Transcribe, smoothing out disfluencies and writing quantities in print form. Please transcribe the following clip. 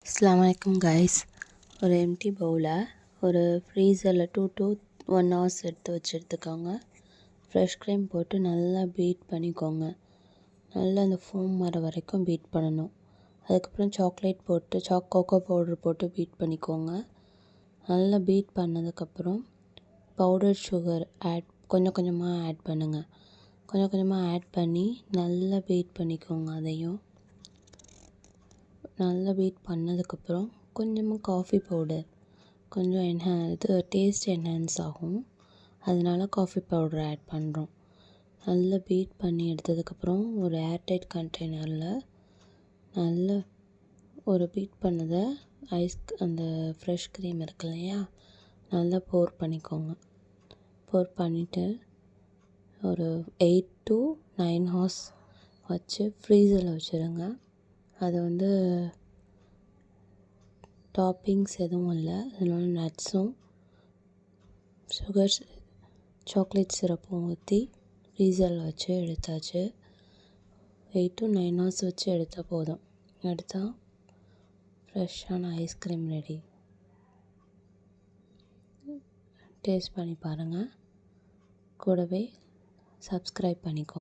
அஸ்ஸலாமு அலைக்கும் கைஸ். ஒரு எம்டி பவுலை ஒரு ஃப்ரீசரில் 2 to 1 hours எடுத்துக்கோங்க. ஃப்ரெஷ் க்ரீம் போட்டு நல்லா பீட் பண்ணிக்கோங்க. நல்லா அந்த ஃபோம் வர வரைக்கும் பீட் பண்ணணும். அதுக்கப்புறம் சாக்லேட் போட்டு கோகோ பவுடர் போட்டு பீட் பண்ணிக்கோங்க. நல்லா பீட் பண்ணதுக்கப்புறம் பவுடர் சுகர் கொஞ்சம் கொஞ்சமாக ஆட் பண்ணுங்கள். கொஞ்சம் கொஞ்சமாக ஆட் பண்ணி நல்லா பீட் பண்ணிக்கோங்க. அதையும் நல்லா பீட் பண்ணதுக்கப்புறம் கொஞ்சமாக காஃபி பவுடர் கொஞ்சம் டேஸ்ட் என்ஹான்ஸ் ஆகும். அதனால காஃபி பவுடர் ஆட் பண்ணுறோம். நல்லா பீட் பண்ணி எடுத்ததுக்கப்புறம் ஒரு ஏர்டைட் கண்டெய்னரில் நல்லா ஒரு பீட் பண்ணதை அந்த ஃப்ரெஷ் க்ரீம் இருக்கு இல்லையா, நல்லா போர் பண்ணிக்கோங்க. போர் பண்ணிவிட்டு ஒரு 8 to 9 hours வச்சு ஃப்ரீசரில் வச்சுருங்க. அது டாப்பிங்ஸ் எதுவும் இல்லை, அதனால நட்ஸும் சாக்லேட் சிரப்பும் ஊற்றி ஃப்ரீசரில் வச்சு எடுத்தாச்சு. 8 to 9 hours வச்சு எடுத்தால் போதும். எடுத்தால் ஃப்ரெஷ்ஷான ஐஸ்கிரீம் ரெடி. டேஸ்ட் பண்ணி பாருங்கள். கூடவே சப்ஸ்கிரைப் பண்ணிக்கோ.